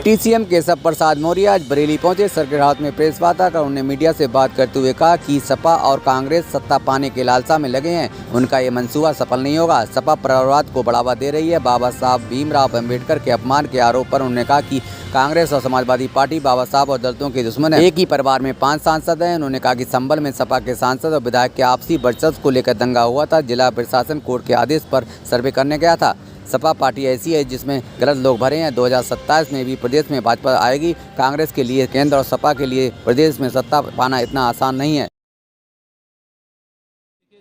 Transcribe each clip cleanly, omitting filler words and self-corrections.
Deputy CM Keshav Prasad Maurya आज बरेली पहुंचे। Circuit house में प्रेस वार्ता कर उन्होंने मीडिया से बात करते हुए कहा कि सपा और कांग्रेस सत्ता पाने के लालसा में लगे हैं, उनका ये मंसूबा सफल नहीं होगा। सपा परिवारवाद को बढ़ावा दे रही है। बाबा साहब भीमराव अम्बेडकर के अपमान के आरोप पर उन्होंने कहा कि कांग्रेस और समाजवादी पार्टी बाबा साहब और दलितों के दुश्मन है। एक ही परिवार में 5 सांसद हैं। उन्होंने कहा कि संभल में सपा के सांसद और विधायक के आपसी वर्चस्व को लेकर दंगा हुआ था। जिला प्रशासन कोर्ट के आदेश पर सर्वे करने गया था। सपा पार्टी ऐसी है जिसमें गलत लोग भरे हैं। 2027 में भी प्रदेश में भाजपा आएगी। कांग्रेस के लिए केंद्र और सपा के लिए प्रदेश में सत्ता पाना इतना आसान नहीं है।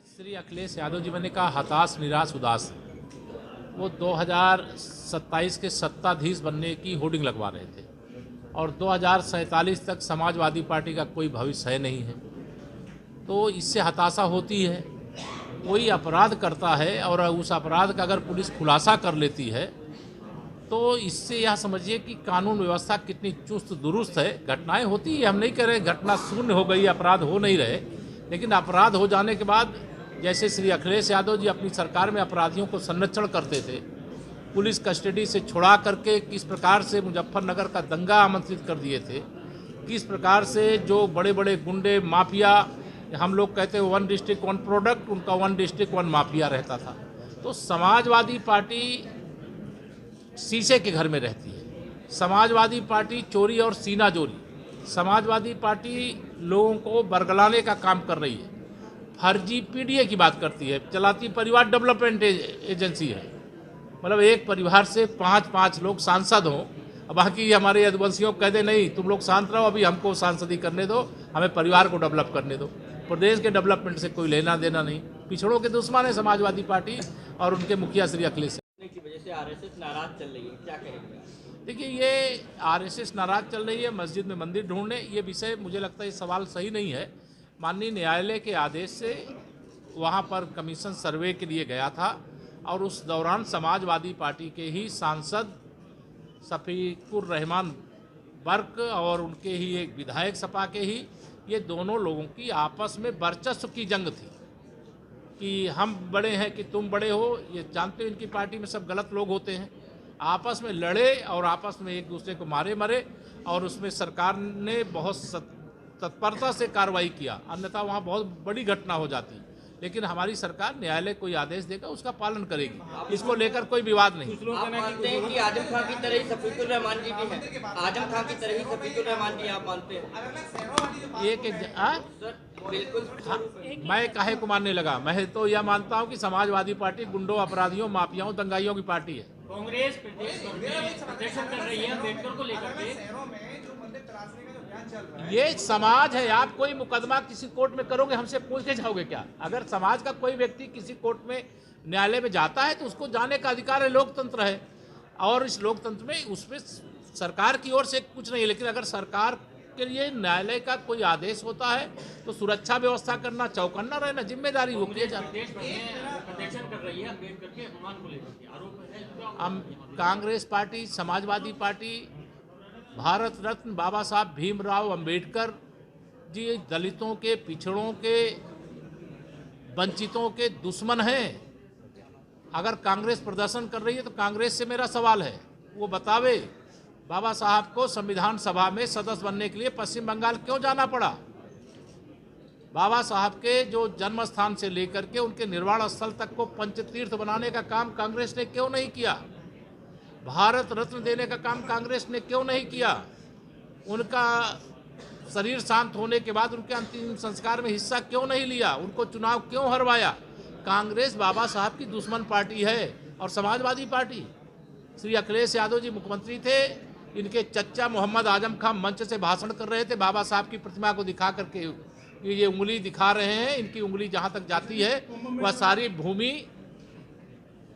श्री अखिलेश यादव जी मैंने कहा हताश, निराश, उदास। वो 2027 के सत्ताधीश बनने की होर्डिंग लगवा रहे थे और 2047 तक समाजवादी पार्टी का कोई भविष्य है नहीं है। तो इससे हताशा होती है। कोई अपराध करता है और उस अपराध का अगर पुलिस खुलासा कर लेती है तो इससे यह समझिए कि कानून व्यवस्था कितनी चुस्त दुरुस्त है। घटनाएं होती है, हम नहीं कह रहे घटना शून्य हो गई, अपराध हो नहीं रहे, लेकिन अपराध हो जाने के बाद जैसे श्री अखिलेश यादव जी अपनी सरकार में अपराधियों को संरक्षण करते थे, पुलिस कस्टडी से छुड़ा करके किस प्रकार से मुजफ्फरनगर का दंगा आमंत्रित कर दिए थे, किस प्रकार से जो बड़े बड़े गुंडे माफिया, हम लोग कहते हैं 1 डिस्ट्रिक्ट 1 प्रोडक्ट, उनका 1 डिस्ट्रिक्ट 1 माफिया रहता था। तो समाजवादी पार्टी शीशे के घर में रहती है। समाजवादी पार्टी चोरी और सीना जोरी, समाजवादी पार्टी लोगों को बरगलाने का काम कर रही है। फर्जी पीडीए की बात करती है, चलाती परिवार डेवलपमेंट एजेंसी है। मतलब एक परिवार से 5-5 लोग सांसद हों, बाकी हमारे यदुवंशियों को कह दे नहीं तुम लोग शांत रहो, अभी हमको सांसदी करने दो, हमें परिवार को डेवलप करने दो। प्रदेश के डेवलपमेंट से कोई लेना देना नहीं। पिछड़ों के दुश्मन है समाजवादी पार्टी और उनके मुखिया श्री अखिलेश की वजह से आरएसएस नाराज चल रही है, क्या कहेंगे? देखिए, ये आरएसएस नाराज चल रही है, मस्जिद में मंदिर ढूंढने, ये विषय मुझे लगता है ये सवाल सही नहीं है। माननीय न्यायालय के आदेश से वहाँ पर कमीशन सर्वे के लिए गया था और उस दौरान समाजवादी पार्टी के ही सांसद शफीकुर रहमान बर्क और उनके ही एक विधायक सपा के ही, ये दोनों लोगों की आपस में वर्चस्व की जंग थी कि हम बड़े हैं कि तुम बड़े हो। ये जानते हो इनकी पार्टी में सब गलत लोग होते हैं। आपस में लड़े और आपस में एक दूसरे को मरे और उसमें सरकार ने बहुत तत्परता से कार्रवाई किया, अन्यथा वहाँ बहुत बड़ी घटना हो जाती। लेकिन हमारी सरकार न्यायालय कोई आदेश देगा उसका पालन करेगी, इसको लेकर कोई विवाद नहीं। आप मानते हैं कि आजम खान की तरह ही शफीकुर रहमान जी भी हैं? आजम खान की तरह ही शफीकुर रहमान जी आप मानते हैं? एक सर बिल्कुल। मैं काहे को मानने लगा? मैं तो यह मानता हूं कि समाजवादी पार्टी गुंडों, अपराधियों, माफियाओं, दंगाइयों की पार्टी है। कांग्रेस प्रदर्शन कर रही है अम्बेडकर को लेकर के। ये समाज है। आप कोई मुकदमा किसी कोर्ट में करोगे, हमसे पूछ के जाओगे क्या? अगर समाज का कोई व्यक्ति किसी कोर्ट में, न्यायालय में जाता है तो उसको जाने का अधिकार है, लोकतंत्र है। और इस लोकतंत्र में उसमें सरकार की ओर से कुछ नहीं है, लेकिन अगर सरकार के लिए न्यायालय का कोई आदेश होता है तो सुरक्षा व्यवस्था करना, चौकन्ना रहना जिम्मेदारी वो किए जाती है। हम कांग्रेस पार्टी, समाजवादी पार्टी, भारत रत्न बाबा साहब भीमराव अम्बेडकर जी दलितों के, पिछड़ों के, वंचितों के दुश्मन हैं। अगर कांग्रेस प्रदर्शन कर रही है तो कांग्रेस से मेरा सवाल है, वो बतावे बाबा साहब को संविधान सभा में सदस्य बनने के लिए पश्चिम बंगाल क्यों जाना पड़ा? बाबा साहब के जो जन्म स्थान से लेकर के उनके निर्वाण स्थल तक को पंचतीर्थ बनाने का काम कांग्रेस ने क्यों नहीं किया? भारत रत्न देने का काम कांग्रेस ने क्यों नहीं किया? उनका शरीर शांत होने के बाद उनके अंतिम संस्कार में हिस्सा क्यों नहीं लिया? उनको चुनाव क्यों हरवाया? कांग्रेस बाबा साहब की दुश्मन पार्टी है। और समाजवादी पार्टी, श्री अखिलेश यादव जी मुख्यमंत्री थे, इनके चच्चा मोहम्मद आजम खान मंच से भाषण कर रहे थे, बाबा साहब की प्रतिमा को दिखा करके ये उंगली दिखा रहे हैं। इनकी उंगली जहाँ तक जाती है वह सारी भूमि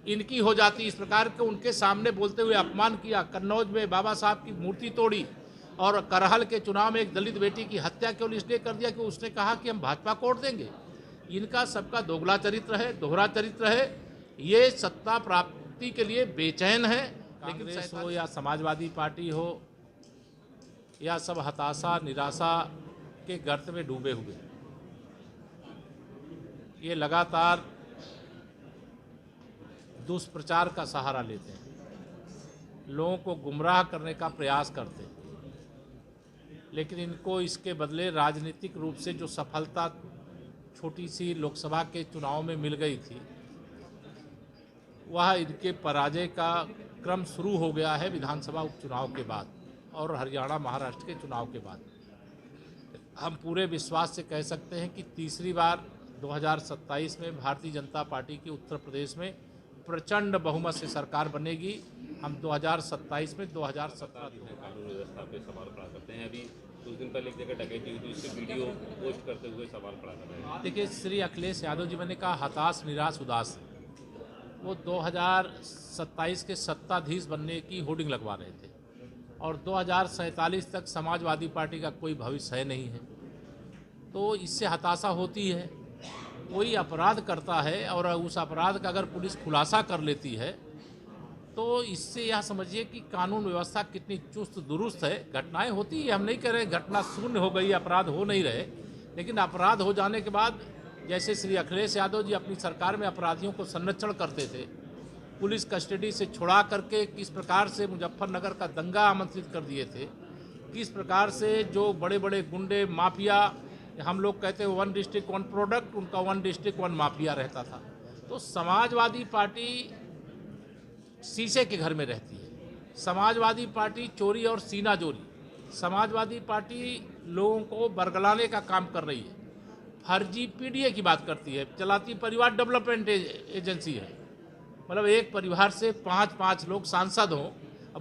इनकी हो जाती। इस प्रकार के उनके सामने बोलते हुए अपमान किया। कन्नौज में बाबा साहब की मूर्ति तोड़ी और करहल के चुनाव में एक दलित बेटी की हत्या केवल इसलिए कर दिया कि उसने कहा कि हम भाजपा को वोट देंगे। इनका सबका दोगला चरित्र है, दोहरा चरित्र है। ये सत्ता प्राप्ति के लिए बेचैन है। कांग्रेस हो या समाजवादी पार्टी हो, या सब हताशा, निराशा के गर्त में डूबे हुए। ये लगातार दुष्प्रचार का सहारा लेते हैं। लोगों को गुमराह करने का प्रयास करते हैं, लेकिन इनको इसके बदले राजनीतिक रूप से जो सफलता छोटी सी लोकसभा के चुनाव में मिल गई थी, वह इनके पराजय का क्रम शुरू हो गया है विधानसभा उपचुनाव के बाद और हरियाणा महाराष्ट्र के चुनाव के बाद। हम पूरे विश्वास से कह सकते हैं कि तीसरी बार 2027 में भारतीय जनता पार्टी की उत्तर प्रदेश में प्रचंड बहुमत से सरकार बनेगी। हम 2027 में 2017 कानून व्यवस्था पे सवाल खड़ा करते हैं। अभी कुछ दिन पहले एक जगह डकैती हुई थी, उससे वीडियो पोस्ट करते हुए सवाल खड़ा कर रहे हैं। देखिए, श्री अखिलेश यादव जी मैंने कहा हताश, निराश, उदास है। वो 2027 के सत्ताधीश बनने की होर्डिंग लगवा रहे थे और 2047 तक समाजवादी पार्टी का कोई भविष्य है नहीं है, तो इससे हताशा होती है। कोई अपराध करता है और उस अपराध का अगर पुलिस खुलासा कर लेती है तो इससे यह समझिए कि कानून व्यवस्था कितनी चुस्त दुरुस्त है। घटनाएं होती है, हम नहीं कह रहे घटना शून्य हो गई, अपराध हो नहीं रहे, लेकिन अपराध हो जाने के बाद जैसे श्री अखिलेश यादव जी अपनी सरकार में अपराधियों को संरक्षण करते थे, पुलिस कस्टडी से छुड़ा करके किस प्रकार से मुजफ्फरनगर का दंगा आमंत्रित कर दिए थे, किस प्रकार से जो बड़े बड़े गुंडे माफिया, हम लोग कहते हैं 1 डिस्ट्रिक्ट 1 प्रोडक्ट, उनका 1 डिस्ट्रिक्ट 1 माफिया रहता था। तो समाजवादी पार्टी शीशे के घर में रहती है, समाजवादी पार्टी चोरी और सीना जोरी, समाजवादी पार्टी लोगों को बरगलाने का काम कर रही है, फर्जी पीडीए की बात करती है, चलाती परिवार डेवलपमेंट एजेंसी है। मतलब एक परिवार से 5-5 लोग सांसद हों,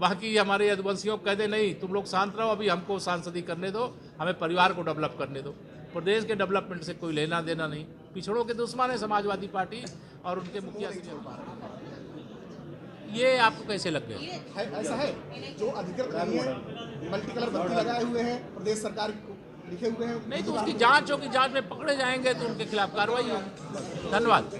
बाकी हमारे यदुवंशियों को कह दे नहीं तुम लोग शांत रहो, अभी हमको सांसदी करने दो, हमें परिवार को डेवलप करने दो। प्रदेश के डेवलपमेंट से कोई लेना देना नहीं, पिछड़ों के दुश्मन है समाजवादी पार्टी और उनके मुखिया। ये आपको कैसे लग गया? ऐसा है जो अधिकृत नहीं है, मल्टी कलर बत्ती लगाए हुए हैं, प्रदेश सरकार को लिखे हुए हैं। नहीं तो उसकी जांच होगी, जांच में पकड़े जाएंगे तो उनके खिलाफ कार्रवाई होगी। धन्यवाद।